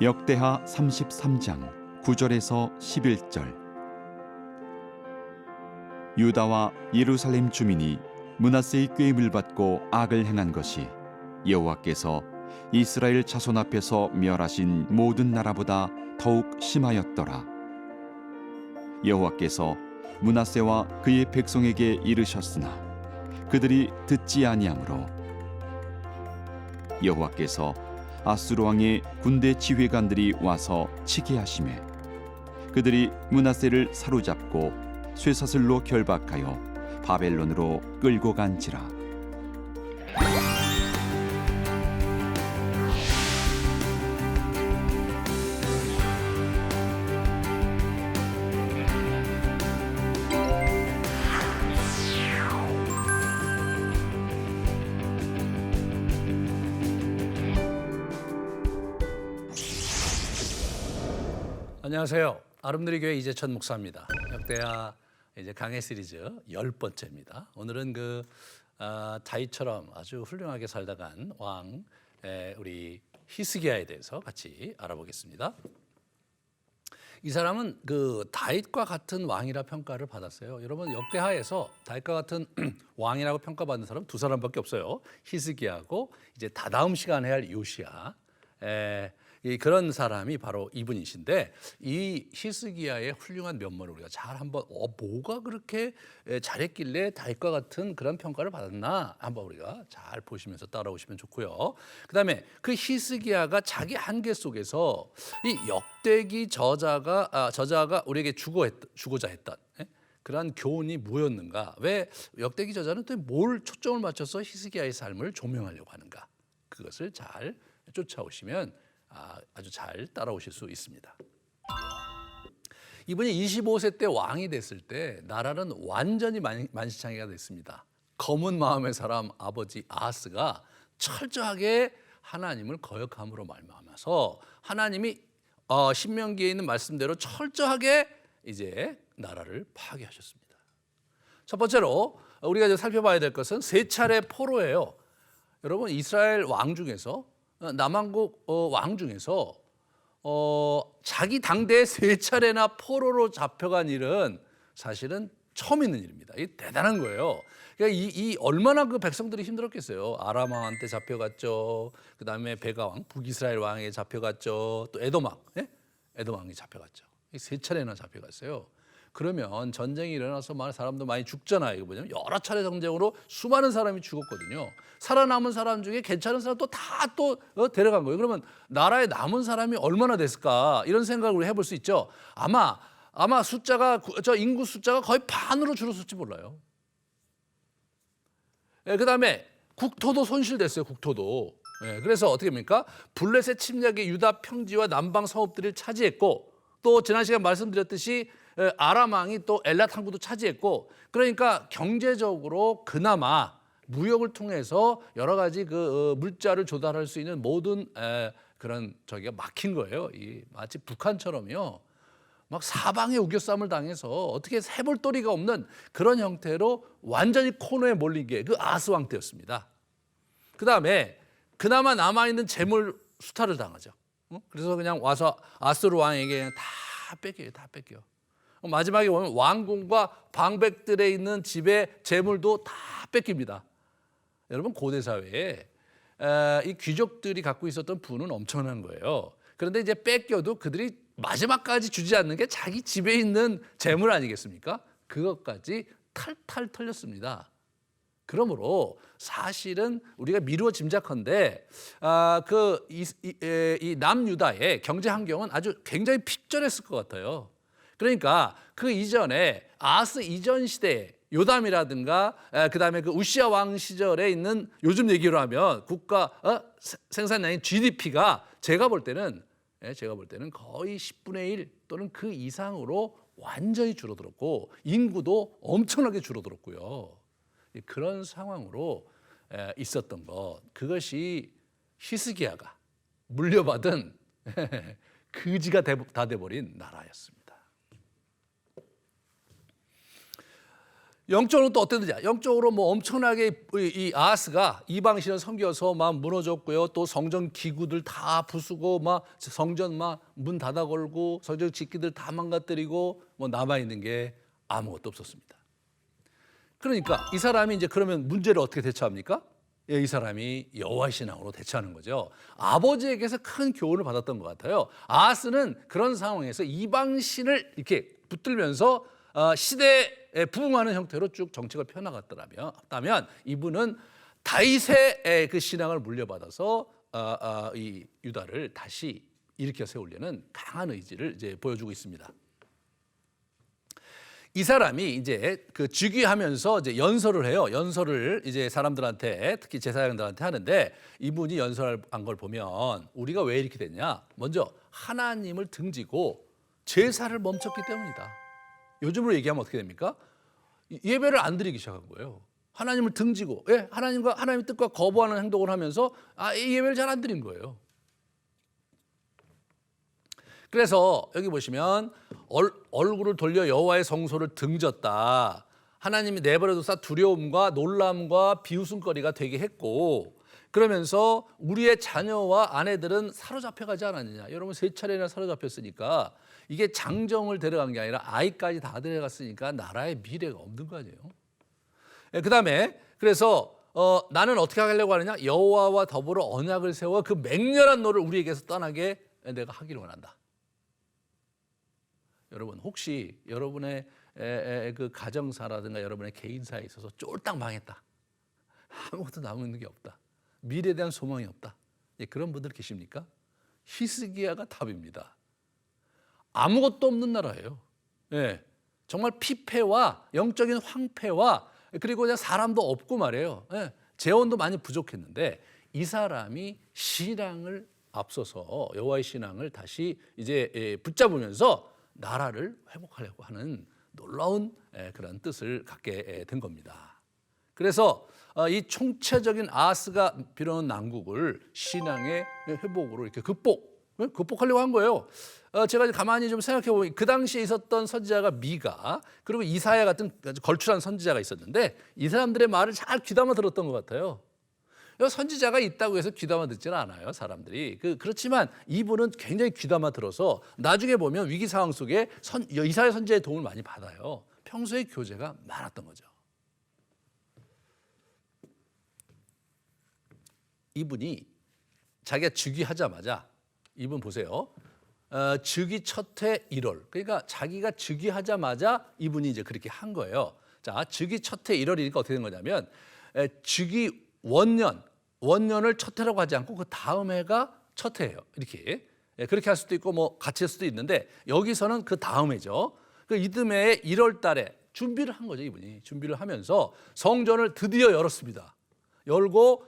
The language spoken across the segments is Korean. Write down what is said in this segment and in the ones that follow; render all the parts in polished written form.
역대하 33장 9절에서 11절. 유다와 예루살렘 주민이 므낫세의 꾀임을 받고 악을 행한 것이 여호와께서 이스라엘 자손 앞에서 멸하신 모든 나라보다 더욱 심하였더라. 여호와께서 므낫세와 그의 백성에게 이르셨으나 그들이 듣지 아니하므로 여호와께서 아수르 왕의 군대 지휘관들이 와서 치게 하시매 그들이 므낫세를 사로잡고 쇠사슬로 결박하여 바벨론으로 끌고 간지라. 안녕하세요. 아름드리 교회 이재천 목사입니다. 역대하 이제 강해 시리즈 10번째입니다. 오늘은 다윗처럼 아주 훌륭하게 살다 간 왕 우리 히스기야에 대해서 같이 알아보겠습니다. 이 사람은 다윗과 같은 왕이라 평가를 받았어요. 여러분, 역대하에서 다윗과 같은 왕이라고 평가받는 사람 두 사람밖에 없어요. 히스기야하고 이제 다다음 시간에 할 요시야. 그런 사람이 바로 이분이신데, 이 히스기야의 훌륭한 면모를 우리가 잘 한번 뭐가 그렇게 잘했길래 다윗과 같은 그런 평가를 받았나 한번 우리가 잘 보시면서 따라오시면 좋고요. 그다음에 그 히스기야가 자기 한계 속에서 이 역대기 저자가 우리에게 주고자 했던 그러한 교훈이 뭐였는가? 왜 역대기 저자는 또 뭘 초점을 맞춰서 히스기야의 삶을 조명하려고 하는가? 그것을 잘 쫓아오시면 아주 잘 따라오실 수 있습니다. 이분이 25세 때 왕이 됐을 때 나라는 완전히 만시창이가 됐습니다. 검은 마음의 사람 아버지 아하스가 철저하게 하나님을 거역함으로 말미암아서 하나님이 신명기에 있는 말씀대로 철저하게 이제 나라를 파괴하셨습니다. 첫 번째로 우리가 이제 살펴봐야 될 것은 세 차례 포로예요. 여러분, 이스라엘 왕 중에서 남왕국 왕 중에서 자기 당대에 세 차례나 포로로 잡혀간 일은 사실은 처음 있는 일입니다. 이게 대단한 거예요. 그러니까 이 얼마나 그 백성들이 힘들었겠어요. 아람 왕한테 잡혀갔죠. 그 다음에 베가 왕, 북이스라엘 왕에게 잡혀갔죠. 또 에돔 왕이 잡혀갔죠. 세 차례나 잡혀갔어요. 그러면 전쟁이 일어나서 사람도 많이 죽잖아요. 이거 뭐냐면 여러 차례 전쟁으로 수많은 사람이 죽었거든요. 살아남은 사람 중에 괜찮은 사람 다 데려간 거예요. 그러면 나라에 남은 사람이 얼마나 됐을까? 이런 생각을 우리 해볼 수 있죠. 아마 인구 숫자가 거의 반으로 줄었을지 몰라요. 그다음에 국토도 손실됐어요. 국토도. 그래서 어떻게 됩니까? 블레셋 침략의 유다 평지와 남방 성읍들을 차지했고, 또 지난 시간 말씀드렸듯이 아람 왕이 또 엘랏 항구도 차지했고, 그러니까 경제적으로 그나마 무역을 통해서 여러 가지 물자를 조달할 수 있는 모든 그런 저기가 막힌 거예요. 마치 북한처럼요. 막 사방에 우겨싸움을 당해서 어떻게 해볼 도리가 없는 그런 형태로 완전히 코너에 몰린 게 아하스 왕 때였습니다. 그다음에 그나마 남아있는 재물 수탈을 당하죠. 그래서 그냥 와서 아수르 왕에게 그냥 다 뺏겨요. 마지막에 보면 왕궁과 방백들에 있는 집의 재물도 다 뺏깁니다. 여러분, 고대 사회에 이 귀족들이 갖고 있었던 부는 엄청난 거예요. 그런데 이제 뺏겨도 그들이 마지막까지 주지 않는 게 자기 집에 있는 재물 아니겠습니까? 그것까지 탈탈 털렸습니다. 그러므로 사실은 우리가 미루어 짐작컨대 이 남유다의 경제 환경은 아주 굉장히 핍절했을 것 같아요. 그러니까 그 이전에 아하스 이전 시대에 요담이라든가 그다음에 우시아 왕 시절에 있는 요즘 얘기로 하면 국가 생산량인 GDP가 제가 볼 때는 거의 10분의 1 또는 그 이상으로 완전히 줄어들었고, 인구도 엄청나게 줄어들었고요. 그런 상황으로 있었던 것, 그것이 히스기야가 물려받은 그지가 다 돼버린 나라였습니다. 영적으로 또 어땠느냐? 영적으로 뭐 엄청나게 이 아하스가 이방신을 섬겨서 막 무너졌고요. 또 성전 기구들 다 부수고 막 성전 막 문 닫아 걸고 성전 집기들 다 망가뜨리고 뭐 남아 있는 게 아무것도 없었습니다. 그러니까 이 사람이 이제 그러면 문제를 어떻게 대처합니까? 이 사람이 여호와의 신앙으로 대처하는 거죠. 아버지에게서 큰 교훈을 받았던 것 같아요. 아하스는 그런 상황에서 이방신을 이렇게 붙들면서 시대에 부응하는 형태로 쭉 정책을 펴나갔다면 이분은 다윗의 그 신앙을 물려받아서 이 유다를 다시 일으켜 세우려는 강한 의지를 이제 보여주고 있습니다. 이 사람이 이제 그 즉위하면서 이제 연설을 해요. 연설을 이제 사람들한테 특히 제사장들한테 하는데 이분이 연설한 걸 보면 우리가 왜 이렇게 됐냐? 먼저 하나님을 등지고 제사를 멈췄기 때문이다. 요즘으로 얘기하면 어떻게 됩니까? 예배를 안 드리기 시작한 거예요. 하나님을 등지고, 하나님과 하나님의 뜻과 거부하는 행동을 하면서 이 예배를 잘 안 드린 거예요. 그래서 여기 보시면 얼굴을 돌려 여호와의 성소를 등졌다. 하나님이 내버려두사 두려움과 놀람과 비웃음거리가 되게 했고, 그러면서 우리의 자녀와 아내들은 사로잡혀가지 않았느냐. 여러분 3차례나 사로잡혔으니까 이게 장정을 데려간 게 아니라 아이까지 다 데려갔으니까 나라의 미래가 없는 거 아니에요. 그다음에 그래서 나는 어떻게 하려고 하느냐. 여호와와 더불어 언약을 세워 그 맹렬한 노를 우리에게서 떠나게 내가 하기를 원한다. 여러분 혹시 여러분의 그 가정사라든가 여러분의 개인사에 있어서 쫄딱 망했다. 아무것도 남은 게 없다. 미래에 대한 소망이 없다. 그런 분들 계십니까? 히스기야가 답입니다. 아무것도 없는 나라예요. 정말 피폐와 영적인 황폐와 그리고 그냥 사람도 없고 말이에요. 재원도 많이 부족했는데 이 사람이 신앙을 앞서서 여호와의 신앙을 다시 이제 붙잡으면서 나라를 회복하려고 하는 놀라운 그런 뜻을 갖게 된 겁니다. 그래서 이 총체적인 아하스가 빚어놓은 난국을 신앙의 회복으로 이렇게 극복하려고 한 거예요. 제가 가만히 좀 생각해 보면 그 당시에 있었던 선지자가 미가 그리고 이사야 같은 걸출한 선지자가 있었는데 이 사람들의 말을 잘 귀담아 들었던 것 같아요. 선지자가 있다고 해서 귀담아 듣지는 않아요, 사람들이. 그렇지만 이분은 굉장히 귀담아 들어서 나중에 보면 위기 상황 속에 이사야 선지자의 도움을 많이 받아요. 평소에 교제가 많았던 거죠. 이분이 자기가 즉위하자마자 이분 보세요. 즉위 첫해 1월. 그러니까 자기가 즉위하자마자 이분이 이제 그렇게 한 거예요. 자, 즉위 첫해 1월이니까 어떻게 된 거냐면 즉위 원년을 첫 해라고 하지 않고 그 다음 해가 첫 해예요. 이렇게 그렇게 할 수도 있고 뭐 같이 할 수도 있는데 여기서는 그 다음 해죠. 그 이듬해 1월 달에 준비를 한 거죠. 이분이 준비를 하면서 성전을 드디어 열었습니다. 열고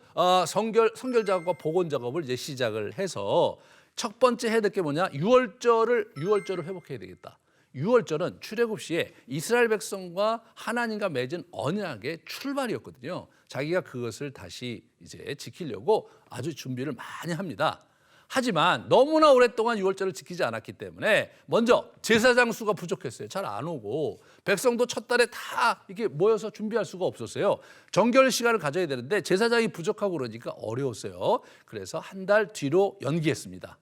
성결 작업과 복원 작업을 이제 시작을 해서 첫 번째 해야 될 게 뭐냐? 유월절을 회복해야 되겠다. 유월절은 출애굽 시에 이스라엘 백성과 하나님과 맺은 언약의 출발이었거든요. 자기가 그것을 다시 이제 지키려고 아주 준비를 많이 합니다. 하지만 너무나 오랫동안 유월절을 지키지 않았기 때문에 먼저 제사장 수가 부족했어요. 잘 안 오고 백성도 첫 달에 다 이렇게 모여서 준비할 수가 없었어요. 정결 시간을 가져야 되는데 제사장이 부족하고 그러니까 어려웠어요. 그래서 한 달 뒤로 연기했습니다.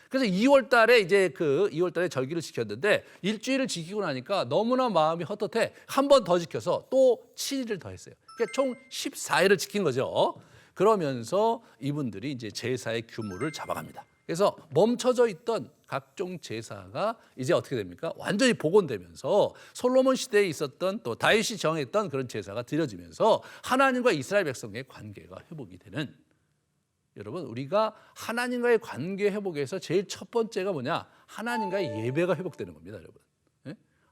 그래서 2월 달에 이제 2월 달에 절기를 지켰는데 일주일을 지키고 나니까 너무나 마음이 헛헛해 한 번 더 지켜서 또 7일을 더 했어요. 그러니까 총 14일을 지킨 거죠. 그러면서 이분들이 이제 제사의 규모를 잡아갑니다. 그래서 멈춰져 있던 각종 제사가 이제 어떻게 됩니까? 완전히 복원되면서 솔로몬 시대에 있었던 또 다윗이 정했던 그런 제사가 드려지면서 하나님과 이스라엘 백성의 관계가 회복이 되는, 여러분 우리가 하나님과의 관계 회복에서 제일 첫 번째가 뭐냐? 하나님과의 예배가 회복되는 겁니다, 여러분.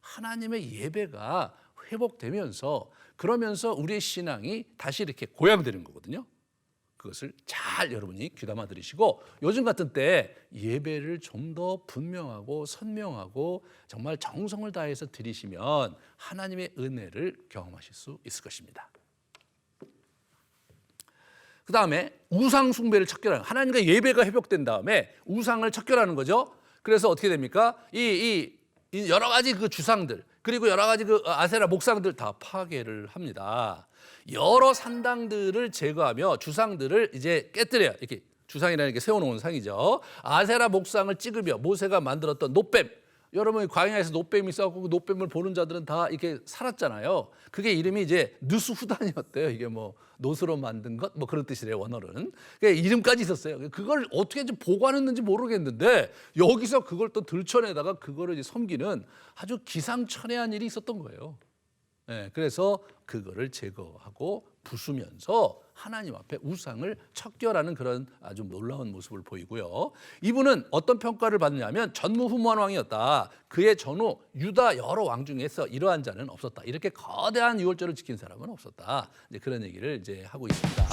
하나님의 예배가 회복되면서 그러면서 우리의 신앙이 다시 이렇게 고양되는 거거든요. 그것을 잘 여러분이 귀담아 들으시고 요즘 같은 때 예배를 좀 더 분명하고 선명하고 정말 정성을 다해서 드리시면 하나님의 은혜를 경험하실 수 있을 것입니다. 그 다음에 우상 숭배를 척결하는, 하나님과 예배가 회복된 다음에 우상을 척결하는 거죠. 그래서 어떻게 됩니까? 이 여러 가지 그 주상들, 그리고 여러 가지 그 아세라 목상들 다 파괴를 합니다. 여러 산당들을 제거하며 주상들을 이제 깨뜨려요. 이렇게 주상이라는 게 세워놓은 상이죠. 아세라 목상을 찍으며 모세가 만들었던 노뱀. 여러분 광야에서 노뱀이 있었고 그 노뱀을 보는 자들은 다 이렇게 살았잖아요. 그게 이름이 이제 느스후단이었대요. 이게 뭐 노스로 만든 것 뭐 그런 뜻이래요. 원어는. 그러니까 이름까지 있었어요. 그걸 어떻게 좀 보관했는지 모르겠는데 여기서 그걸 또 들춰내다가 그거를 이제 섬기는 아주 기상천외한 일이 있었던 거예요. 네, 그래서 그거를 제거하고 부수면서 하나님 앞에 우상을 척결하는 그런 아주 놀라운 모습을 보이고요. 이분은 어떤 평가를 받느냐면 전무후무한 왕이었다. 그의 전후 유다 여러 왕 중에서 이러한 자는 없었다. 이렇게 거대한 유월절을 지킨 사람은 없었다. 이제 그런 얘기를 이제 하고 있습니다.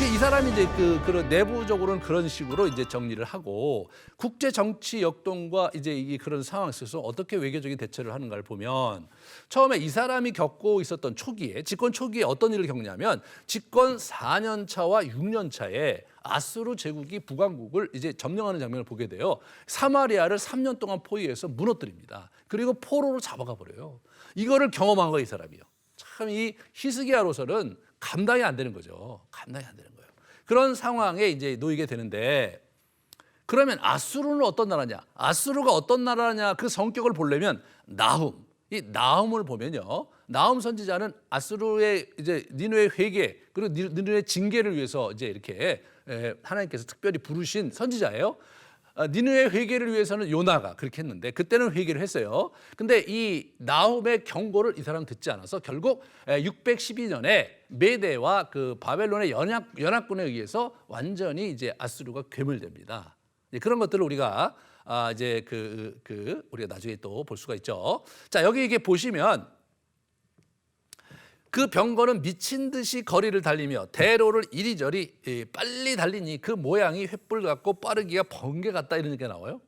이 사람이 이제 그런 내부적으로는 그런 식으로 이제 정리를 하고 국제 정치 역동과 이제 이 그런 상황에 있어서 어떻게 외교적인 대처를 하는가를 보면 처음에 이 사람이 겪고 있었던 초기에 집권 초기에 어떤 일을 겪냐면 집권 4년 차와 6년 차에 아수르 제국이 북왕국을 이제 점령하는 장면을 보게 돼요. 사마리아를 3년 동안 포위해서 무너뜨립니다. 그리고 포로로 잡아가 버려요. 이거를 경험한 거예요, 이 사람이요. 참 이 히스기야로서는 감당이 안 되는 거죠. 감당이 안 되는 거예요. 그런 상황에 이제 놓이게 되는데 그러면 아수르는 어떤 나라냐? 아수르가 어떤 나라냐? 그 성격을 보려면 나훔. 이 나훔을 보면요. 나훔 선지자는 아수르의 이제 니느웨 회개 그리고 니느웨 징계를 위해서 이제 이렇게 하나님께서 특별히 부르신 선지자예요. 니느웨 회개를 위해서는 요나가 그렇게 했는데 그때는 회개를 했어요. 근데 이 나훔의 경고를 이 사람 듣지 않아서 결국 612년에 메대와 그 바벨론의 연합군에 의해서 완전히 이제 아수르가 괴멸됩니다. 그런 것들을 우리가 이제 우리가 나중에 또 볼 수가 있죠. 자, 여기 이게 보시면 그 병거는 미친 듯이 거리를 달리며 대로를 이리저리 빨리 달리니 그 모양이 횃불 같고 빠르기가 번개 같다 이런 얘기가 나와요.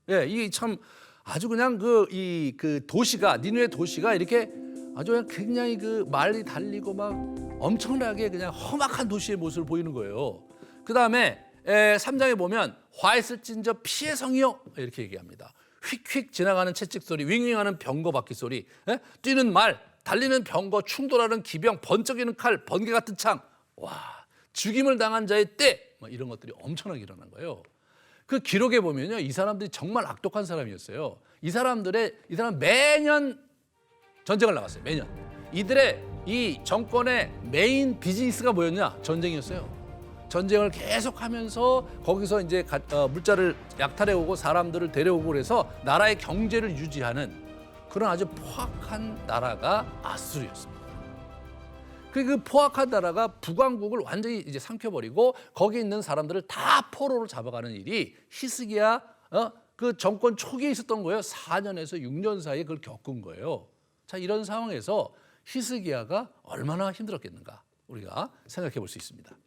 예, 이게 참 아주 그냥 그 도시가 니느웨 도시가 이렇게 아주 그냥 굉장히 그 말이 달리고 막 엄청나게 그냥 험악한 도시의 모습을 보이는 거예요. 그 다음에 3장에 보면 화했을진저 피의 성이요 이렇게 얘기합니다. 휙휙 지나가는 채찍 소리, 윙윙하는 병거 바퀴 소리, 뛰는 말, 달리는 병거, 충돌하는 기병, 번쩍이는 칼, 번개 같은 창. 와, 죽임을 당한 자의 때 뭐 이런 것들이 엄청나게 일어난 거예요. 그 기록에 보면요, 이 사람들이 정말 악독한 사람이었어요. 이 사람 매년 전쟁을 나갔어요. 매년. 이들의 이 정권의 메인 비즈니스가 뭐였냐? 전쟁이었어요. 전쟁을 계속하면서 거기서 이제 물자를 약탈해 오고 사람들을 데려오고 그래서 나라의 경제를 유지하는 그런 아주 포악한 나라가 아수르였습니다. 그 포악한 나라가 북왕국을 완전히 이제 삼켜버리고 거기 있는 사람들을 다 포로로 잡아가는 일이 히스기야 그 정권 초기에 있었던 거예요. 4년에서 6년 사이에 그걸 겪은 거예요. 자, 이런 상황에서 히스기야가 얼마나 힘들었겠는가 우리가 생각해 볼 수 있습니다.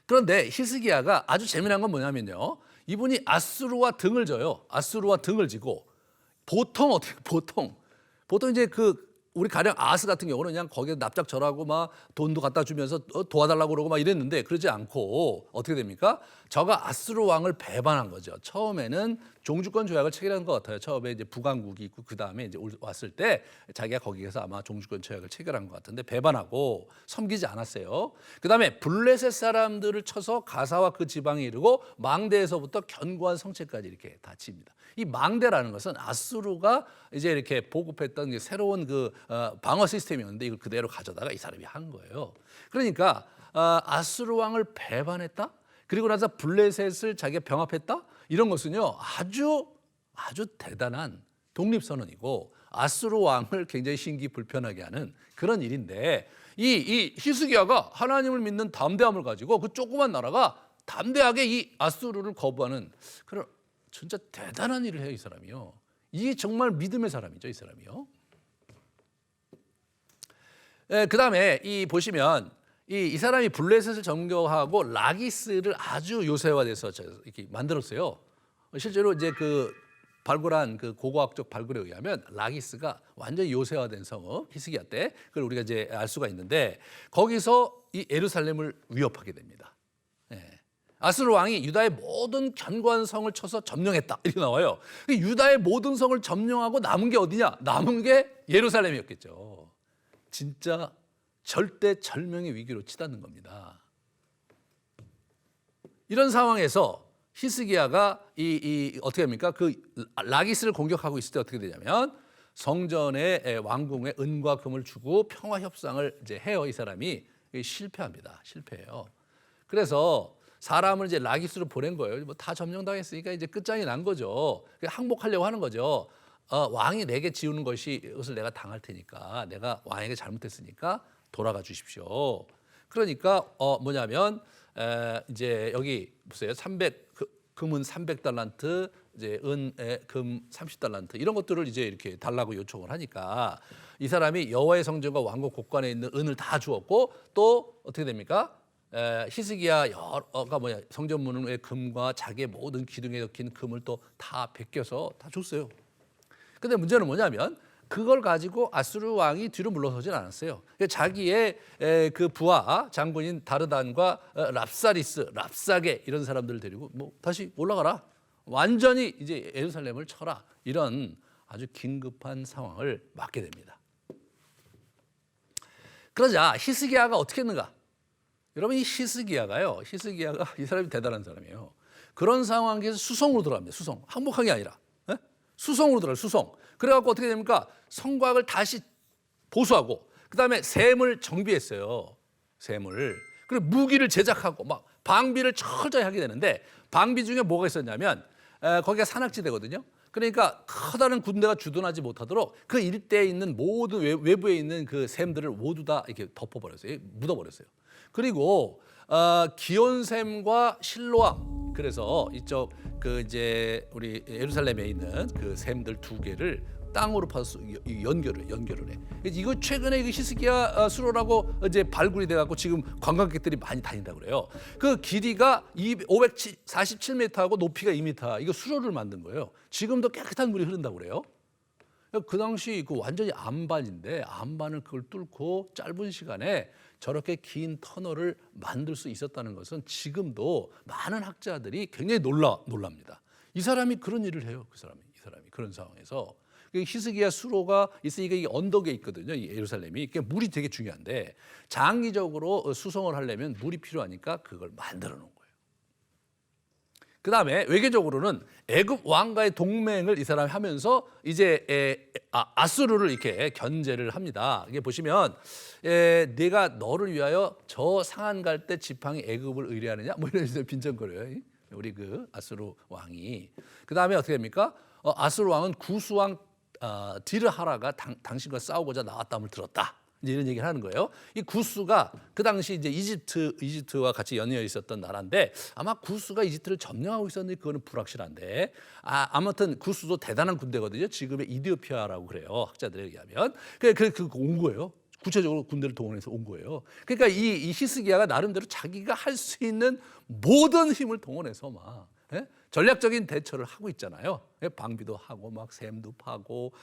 그런데 히스기야가 아주 재미난 건 뭐냐면요. 이분이 아수르와 등을 져요. 아수르와 등을 지고 보통 이제 우리 가령 아하스 같은 경우는 그냥 거기에 납작 절하고 막 돈도 갖다 주면서 도와달라고 그러고 막 이랬는데 그러지 않고 어떻게 됩니까? 저가 아수르 왕을 배반한 거죠. 처음에는 종주권 조약을 체결한 것 같아요. 처음에 이제 북왕국이 있고 그 다음에 이제 왔을 때 자기가 거기에서 아마 종주권 조약을 체결한 것 같은데 배반하고 섬기지 않았어요. 그 다음에 블레셋 사람들을 쳐서 가사와 그 지방에 이르고 망대에서부터 견고한 성체까지 이렇게 다 칩니다. 이 망대라는 것은 아수르가 이제 이렇게 보급했던 새로운 방어 시스템이었는데 이걸 그대로 가져다가 이 사람이 한 거예요. 그러니까 아수르 왕을 배반했다. 그리고 나서 블레셋을 자기가 병합했다. 이런 것은요 아주 대단한 독립선언이고 아수르 왕을 굉장히 신기 불편하게 하는 그런 일인데 이 히스기야가 하나님을 믿는 담대함을 가지고 그 조그만 나라가 담대하게 이 아수르를 거부하는 그런 진짜 대단한 일을 해요, 이 사람이요. 이게 정말 믿음의 사람이죠, 이 사람이요. 그다음에 이 보시면 이 사람이 블레셋을 점령하고 라기스를 아주 요새화돼서 이렇게 만들었어요. 실제로 이제 그 발굴한 그 고고학적 발굴에 의하면 라기스가 완전히 요새화된 성읍 히스기야 때 그걸 우리가 이제 알 수가 있는데 거기서 이 예루살렘을 위협하게 됩니다. 아수르 왕이 유다의 모든 견고한 성을 쳐서 점령했다 이렇게 나와요. 유다의 모든 성을 점령하고 남은 게 어디냐? 남은 게 예루살렘이었겠죠. 진짜 절대절명의 위기로 치닫는 겁니다. 이런 상황에서 히스기야가 어떻게 합니까? 그 라기스를 공격하고 있을 때 어떻게 되냐면 성전의 왕궁에 은과 금을 주고 평화 협상을 이제 해요. 이 사람이 실패합니다. 실패해요. 그래서 사람을 이제 라기스로 보낸 거예요. 뭐 다 점령당했으니까 이제 끝장이 난 거죠. 항복하려고 하는 거죠. 왕이 내게 지우는 것을 내가 당할 테니까 내가 왕에게 잘못했으니까 돌아가 주십시오. 그러니까 뭐냐면 이제 여기 보세요. 금은 300달란트, 이제 금 30달란트 이런 것들을 이제 이렇게 달라고 요청을 하니까 이 사람이 여호와의 성전과 왕궁 곳간에 있는 은을 다 주었고 또 어떻게 됩니까? 히스기야가 성전문의 금과 자기의 모든 기둥에 적힌 금을 또 다 베껴서 다 줬어요. 근데 문제는 뭐냐면 그걸 가지고 아수르 왕이 뒤로 물러서진 않았어요. 자기의 그 부하 장군인 다르단과 랍사게 이런 사람들을 데리고 뭐 다시 올라가라. 완전히 이제 예루살렘을 쳐라. 이런 아주 긴급한 상황을 맞게 됩니다. 그러자 히스기야가 어떻게 했는가? 여러분 이 히스기야가 이 사람이 대단한 사람이에요. 그런 상황에서 수성으로 들어갑니다. 수성. 항복한 게 아니라. 수성으로 들어가요. 수성. 그래갖고 어떻게 됩니까? 성곽을 다시 보수하고 그다음에 샘을 정비했어요. 샘을. 그리고 무기를 제작하고 막 방비를 철저히 하게 되는데 방비 중에 뭐가 있었냐면 거기가 산악지대거든요. 그러니까 커다란 군대가 주둔하지 못하도록 그 일대에 있는 모든 외부에 있는 그 샘들을 모두 다 이렇게 덮어버렸어요. 묻어버렸어요. 그리고 기온샘과 실로암 그래서 이쪽 그 이제 우리 예루살렘에 있는 그 샘들 두 개를 땅으로 파서 연결을 해. 이거 최근에 그 히스기야 수로라고 이제 발굴이 돼갖고 지금 관광객들이 많이 다닌다고 그래요. 그 길이가 547m하고 높이가 2m. 이거 수로를 만든 거예요. 지금도 깨끗한 물이 흐른다고 그래요. 그 당시 그 완전히 안반인데 안반을 그걸 뚫고 짧은 시간에 저렇게 긴 터널을 만들 수 있었다는 것은 지금도 많은 학자들이 굉장히 놀랍니다. 이 사람이 그런 일을 해요. 이 사람이 그런 상황에서 히스기야 수로가 있으니까 이게 언덕에 있거든요. 이 예루살렘이. 물이 되게 중요한데 장기적으로 수성을 하려면 물이 필요하니까 그걸 만들어 놓은 거예요. 그다음에 외교적으로는 애굽 왕과의 동맹을 이 사람이 하면서 이제 아수르를 이렇게 견제를 합니다. 이게 보시면 내가 너를 위하여 저 상한 갈 때 지팡이 애굽을 의뢰하느냐 뭐 이런 식으로 빈정거려요. 우리 그 아수르 왕이. 그다음에 어떻게 됩니까? 아수르 왕은 구수왕 디르하라가 당신과 싸우고자 나왔다함을 들었다. 이제 이런 얘기를 하는 거예요. 이 구스가 그 당시 이제 이집트와 같이 연이어 있었던 나라인데 아마 구스가 이집트를 점령하고 있었는지 그거는 불확실한데 아무튼 구스도 대단한 군대거든요. 지금의 이디오피아라고 그래요. 학자들에 의하면. 그 온 거예요. 구체적으로 군대를 동원해서 온 거예요. 그러니까 이 히스기야가 나름대로 자기가 할 수 있는 모든 힘을 동원해서 막 전략적인 대처를 하고 있잖아요. 방비도 하고 막 샘도 파고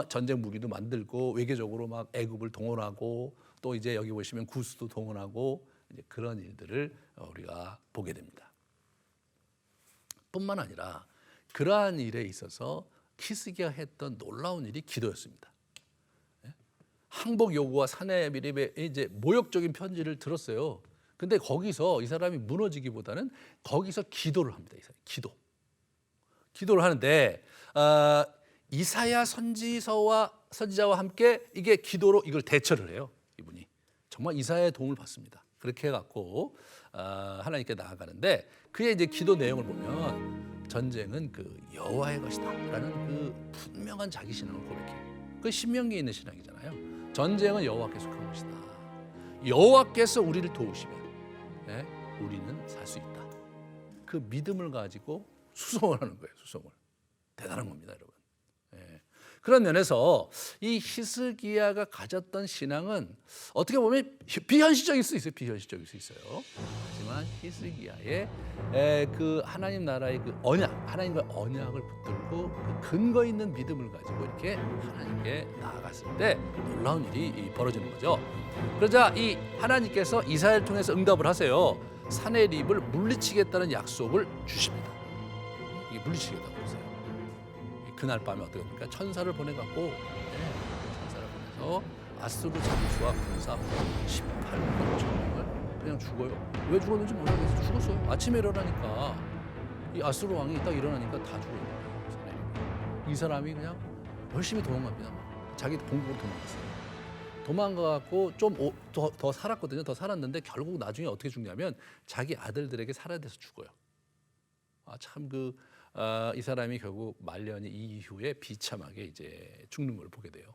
전쟁 무기도 만들고 외교적으로 막 애굽을 동원하고 또 이제 여기 보시면 구스도 동원하고 이제 그런 일들을 우리가 보게 됩니다. 뿐만 아니라 그러한 일에 있어서 히스기야가 했던 놀라운 일이 기도였습니다. 항복 요구와 사내 미립의 이제 모욕적인 편지를 들었어요. 근데 거기서 이 사람이 무너지기보다는 거기서 기도를 합니다. 이 사람이 기도를 하는데 이사야 선지자와 함께 이게 기도로 이걸 대처를 해요. 이분이 정말 이사야의 도움을 받습니다. 그렇게 해갖고 하나님께 나아가는데 그의 이제 기도 내용을 보면 전쟁은 그 여호와의 것이다라는 그 분명한 자기 신앙을 고백해요. 그 신명기에 있는 신앙이잖아요. 전쟁은 여호와께 속한 것이다. 여호와께서 우리를 도우시면 우리는 살 수 있다. 그 믿음을 가지고 수송을 하는 거예요. 수송을. 대단한 겁니다, 여러분. 그런 면에서 이 히스기야가 가졌던 신앙은 어떻게 보면 비현실적일 수 있어요. 비현실적일 수 있어요. 하지만 히스기야의 그 하나님 나라의 그 언약, 하나님과 언약을 붙들고 그 근거 있는 믿음을 가지고 이렇게 하나님께 나아갔을 때 놀라운 일이 벌어지는 거죠. 그러자 이 하나님께서 이사야를 통해서 응답을 하세요. 사내립을 물리치겠다는 약속을 주십니다. 이게 물리치겠다고 그러세요. 그날 밤에 어떻게 됩니까? 천사를 보내갖고 천사를 보내서 아수르 장수와 군사 18만 천명을 그냥 죽어요. 왜 죽었는지 모르겠어요. 죽었어요. 아침에 일어나니까 이 아수르 왕이 딱 일어나니까 다 죽어요. 이 사람이 그냥 열심히 도망갑니다. 자기 본국으로 도망갔어요. 도망가갖고 좀 더 살았거든요. 더 살았는데 결국 나중에 어떻게 죽냐면 자기 아들들에게 살해돼서 죽어요. 참 이 사람이 결국 말년이 이후에 비참하게 이제 죽는 걸 보게 돼요.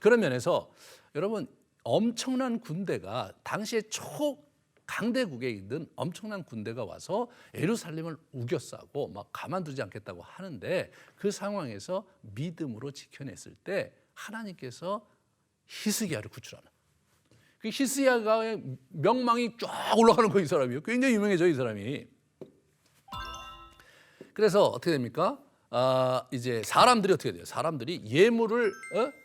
그런 면에서 여러분 엄청난 군대가 당시에 초강대국에 있는 엄청난 군대가 와서 예루살렘을 우겨싸고 막 가만두지 않겠다고 하는데 그 상황에서 믿음으로 지켜냈을 때 하나님께서 히스기야를 구출하는. 그 히스기야의 명망이 쫙 올라가는 거예요, 이 사람이요. 굉장히 유명해져 이 사람이. 그래서 어떻게 됩니까? 이제 사람들이 어떻게 돼요? 사람들이 예물을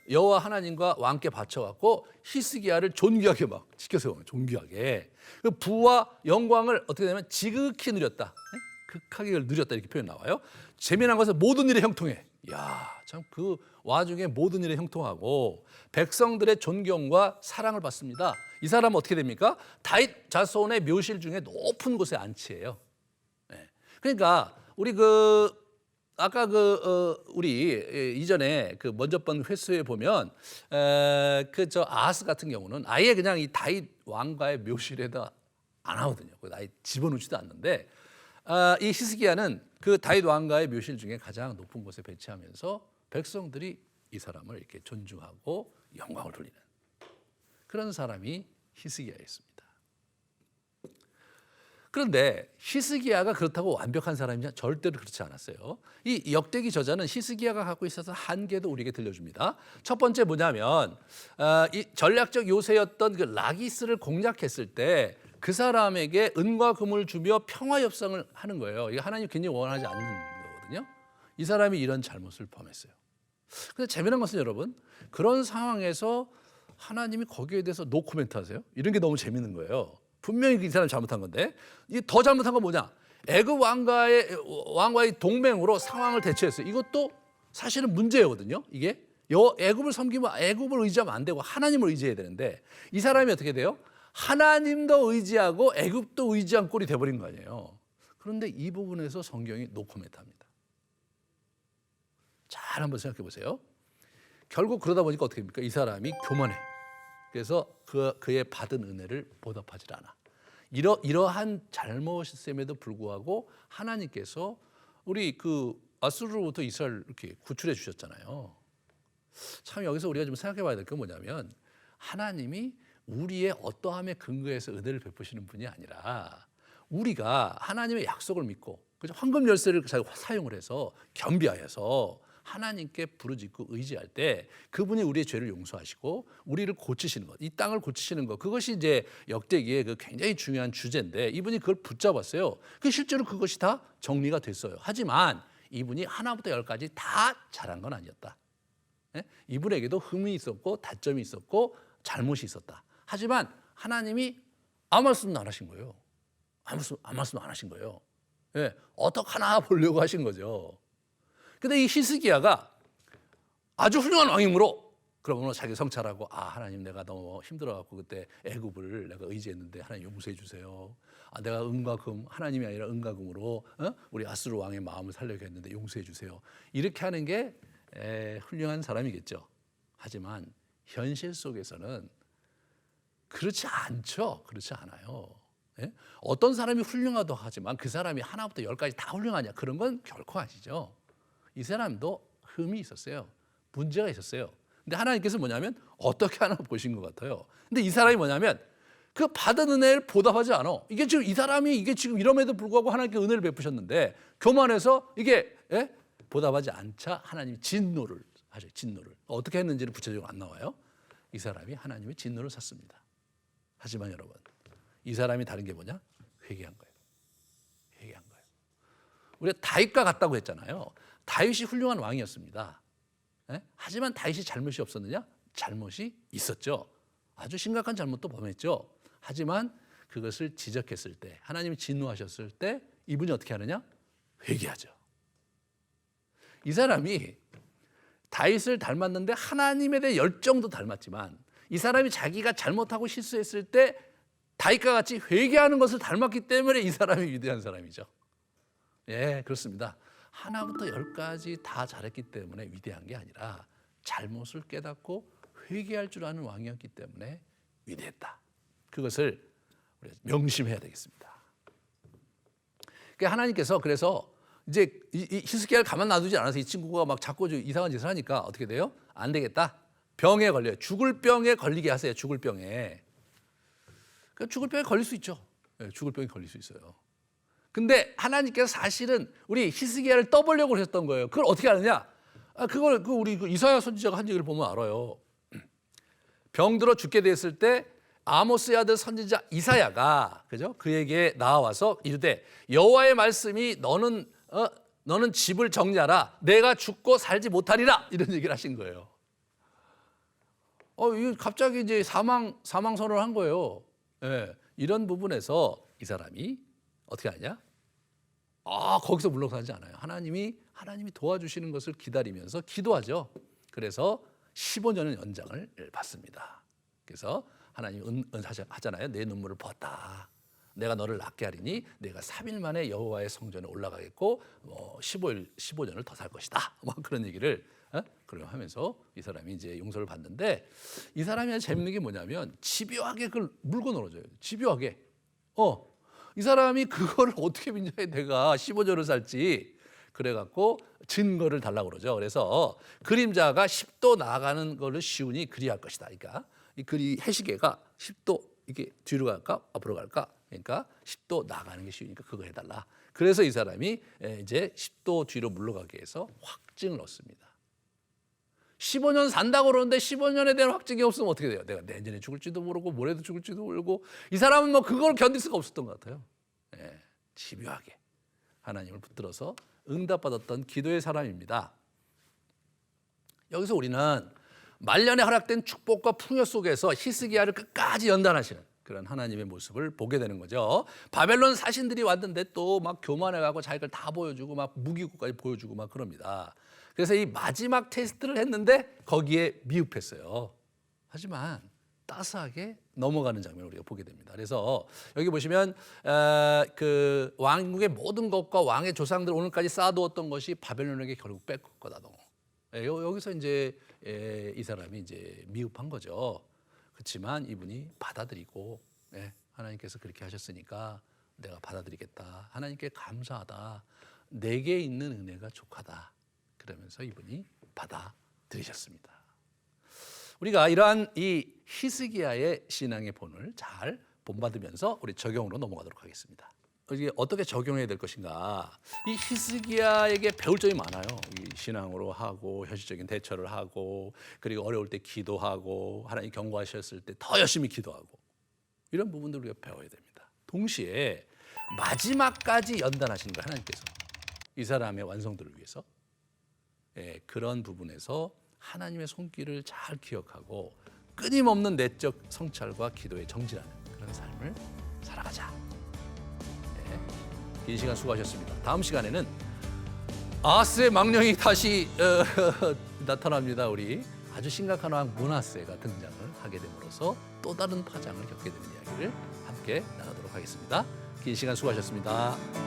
여호와 하나님과 왕께 바쳐갖고 히스기야를 존귀하게 막 지켜세워요. 존귀하게. 그 부와 영광을 어떻게 되냐면 지극히 누렸다. 극하게 누렸다 이렇게 표현 나와요. 재미난 것은 모든 일에 형통해. 야, 참 그 와중에 모든 일에 형통하고 백성들의 존경과 사랑을 받습니다. 이 사람은 어떻게 됩니까? 다윗 자손의 묘실 중에 높은 곳에 안치해요. 그러니까 우리 아까 우리 이전에 먼저 번 회수에 보면 저 아하스 같은 경우는 아예 그냥 이 다윗 왕가의 묘실에다 안 하거든요. 아예 집어넣지도 않는데 이 히스기야는 그 다윗 왕가의 묘실 중에 가장 높은 곳에 배치하면서 백성들이 이 사람을 이렇게 존중하고 영광을 돌리는 그런 사람이 히스기야였습니다. 그런데 히스기야가 그렇다고 완벽한 사람이냐? 절대로 그렇지 않았어요. 이 역대기 저자는 히스기야가 갖고 있어서 한계도 우리에게 들려줍니다. 첫 번째 뭐냐면 이 전략적 요새였던 그 라기스를 공략했을 때 그 사람에게 은과 금을 주며 평화 협상을 하는 거예요. 이게 하나님 굉장히 원하지 않는 거거든요. 이 사람이 이런 잘못을 범했어요. 근데 재미난 것은 여러분 그런 상황에서 하나님이 거기에 대해서 노 코멘트 하세요. 이런 게 너무 재밌는 거예요. 분명히 이 사람이 잘못한 건데 이 더 잘못한 건 뭐냐? 애굽 왕과의 동맹으로 상황을 대처했어요. 이것도 사실은 문제거든요. 이게 애굽을 섬기면 애굽을 의지하면 안 되고 하나님을 의지해야 되는데 이 사람이 어떻게 돼요? 하나님도 의지하고 애굽도 의지한 꼴이 돼버린 거 아니에요. 그런데 이 부분에서 성경이 노 코멘트합니다. 잘 한번 생각해 보세요. 결국 그러다 보니까 어떻게 됩니까? 이 사람이 교만해. 그래서 그의 받은 은혜를 보답하지 않아. 이러한 잘못임에도 불구하고 하나님께서 우리 아수르로부터 이스라엘 이렇게 구출해 주셨잖아요. 참 여기서 우리가 좀 생각해 봐야 될 게 뭐냐면 하나님이 우리의 어떠함에 근거해서 은혜를 베푸시는 분이 아니라 우리가 하나님의 약속을 믿고 황금 열쇠를 사용을 해서 겸비하여서 하나님께 부르짖고 의지할 때 그분이 우리의 죄를 용서하시고 우리를 고치시는 것, 이 땅을 고치시는 것, 그것이 이제 역대기의 굉장히 중요한 주제인데 이분이 그걸 붙잡았어요. 실제로 그것이 다 정리가 됐어요. 하지만 이분이 하나부터 열까지 다 잘한 건 아니었다. 이분에게도 흠이 있었고 다점이 있었고 잘못이 있었다. 하지만 하나님이 아무 말씀도 안 하신 거예요. 아무 말씀도 안 하신 거예요. 어떡하나 보려고 하신 거죠. 근데 이 히스기야가 아주 훌륭한 왕이므로 그러면 자기 성찰하고 하나님 내가 너무 힘들어갖고 그때 애굽을 내가 의지했는데 하나님 용서해 주세요. 내가 은과 금 하나님이 아니라 은과 금으로 우리 아수르 왕의 마음을 살려고 했는데 용서해 주세요. 이렇게 하는 게 훌륭한 사람이겠죠. 하지만 현실 속에서는 그렇지 않죠. 그렇지 않아요. 어떤 사람이 훌륭하다고 하지만 그 사람이 하나부터 열까지 다 훌륭하냐 그런 건 결코 아니죠. 이 사람도 흠이 있었어요. 문제가 있었어요. 근데 하나님께서 뭐냐면 어떻게 하나 보신 것 같아요. 근데 이 사람이 뭐냐면 그 받은 은혜를 보답하지 않아. 이게 지금 이 사람이 이게 지금 이럼에도 불구하고 하나님께 은혜를 베푸셨는데 교만해서 이게 보답하지 않자 하나님이 진노를 하죠. 진노를. 어떻게 했는지는 구체적으로 안 나와요. 이 사람이 하나님의 진노를 샀습니다. 하지만 여러분, 이 사람이 다른 게 뭐냐? 회개한 거예요. 회개한 거예요. 우리가 다윗과 같다고 했잖아요. 다윗이 훌륭한 왕이었습니다. 하지만 다윗이 잘못이 없었느냐? 잘못이 있었죠. 아주 심각한 잘못도 범했죠. 하지만 그것을 지적했을 때, 하나님이 진노하셨을 때 이분이 어떻게 하느냐? 회개하죠. 이 사람이 다윗을 닮았는데 하나님에 대해 열정도 닮았지만 이 사람이 자기가 잘못하고 실수했을 때 다윗과 같이 회개하는 것을 닮았기 때문에 이 사람이 위대한 사람이죠. 예, 그렇습니다. 하나부터 열까지 다 잘했기 때문에 위대한 게 아니라 잘못을 깨닫고 회개할 줄 아는 왕이었기 때문에 위대했다. 그것을 우리가 명심해야 되겠습니다. 그러니까 하나님께서 그래서 이제 이 히스기야를 가만 놔두지 않아서 이 친구가 막 자꾸 이상한 짓을 하니까 어떻게 돼요? 안 되겠다. 병에 걸려요. 죽을 병에 걸리게 하세요. 죽을 병에. 그러니까 죽을 병에 걸릴 수 있죠. 네, 죽을 병에 걸릴 수 있어요. 근데 하나님께서 사실은 우리 히스기야를 떠보려고 했던 거예요. 그걸 어떻게 하느냐? 그걸 우리 이사야 선지자가 한 얘기를 보면 알아요. 병들어 죽게 됐을 때 아모스의 아들 선지자 이사야가 그죠? 그에게 나와서 이르되 여호와의 말씀이 너는 집을 정리하라. 내가 죽고 살지 못하리라. 이런 얘기를 하신 거예요. 갑자기 이제 사망 선언을 한 거예요. 예, 이런 부분에서 이 사람이 어떻게 하냐? 거기서 물러가지 않아요. 하나님이 도와주시는 것을 기다리면서 기도하죠. 그래서 15년의 연장을 받습니다. 그래서 하나님 하잖아요. 내 눈물을 벗다. 내가 너를 낫게 하리니 내가 3일 만에 여호와의 성전에 올라가겠고 15년을 더 살 것이다. 그런 얘기를 그러면 하면서 이 사람이 이제 용서를 받는데 이 사람이 아주 재밌는 게 뭐냐면 집요하게 그걸 물고 늘어져요. 집요하게. 이 사람이 그거를 어떻게 믿냐 내가 15년을 살지. 그래갖고 증거를 달라고 그러죠. 그래서 그림자가 10도 나가는 거를 시온이 그리할 것이다. 그러니까 이 해시계가 10도 이게 뒤로 갈까 앞으로 갈까. 그러니까 10도 나가는 게 쉬우니까 그거 해달라. 그래서 이 사람이 이제 10도 뒤로 물러가게 해서 확증을 얻습니다. 15년 산다고 그러는데 15년에 대한 확증이 없으면 어떻게 돼요? 내가 내년에 죽을지도 모르고 모레도 죽을지도 모르고 이 사람은 뭐 그걸 견딜 수가 없었던 것 같아요. 집요하게 하나님을 붙들어서 응답받았던 기도의 사람입니다. 여기서 우리는 말년에 허락된 축복과 풍요 속에서 히스기야를 끝까지 연단하시는 그런 하나님의 모습을 보게 되는 거죠. 바벨론 사신들이 왔는데 또 막 교만해가고 자기를 다 보여주고 막 무기고까지 보여주고 막 그럽니다. 그래서 이 마지막 테스트를 했는데 거기에 미흡했어요. 하지만 따스하게 넘어가는 장면을 우리가 보게 됩니다. 그래서 여기 보시면 그 왕국의 모든 것과 왕의 조상들 오늘까지 쌓아두었던 것이 바벨론에게 결국 뺏길 거다. 여기서 이제 이 사람이 이제 미흡한 거죠. 그렇지만 이분이 받아들이고 하나님께서 그렇게 하셨으니까 내가 받아들이겠다. 하나님께 감사하다. 내게 있는 은혜가 족하다. 그러면서 이분이 받아들이셨습니다. 우리가 이러한 이 히스기야의 신앙의 본을 잘 본받으면서 우리 적용으로 넘어가도록 하겠습니다. 이게 어떻게 적용해야 될 것인가? 이 히스기야에게 배울 점이 많아요. 이 신앙으로 하고 현실적인 대처를 하고 그리고 어려울 때 기도하고 하나님 경고하셨을 때 더 열심히 기도하고 이런 부분들 우리가 배워야 됩니다. 동시에 마지막까지 연단하시는 거예요. 하나님께서 이 사람의 완성도를 위해서 그런 부분에서 하나님의 손길을 잘 기억하고 끊임없는 내적 성찰과 기도에 정진하는 그런 삶을 살아가자. 긴 시간 수고하셨습니다. 다음 시간에는 아하스의 망령이 다시 나타납니다. 우리 아주 심각한 왕 므낫세가 등장을 하게 됨으로써 또 다른 파장을 겪게 되는 이야기를 함께 나누도록 하겠습니다. 긴 시간 수고하셨습니다.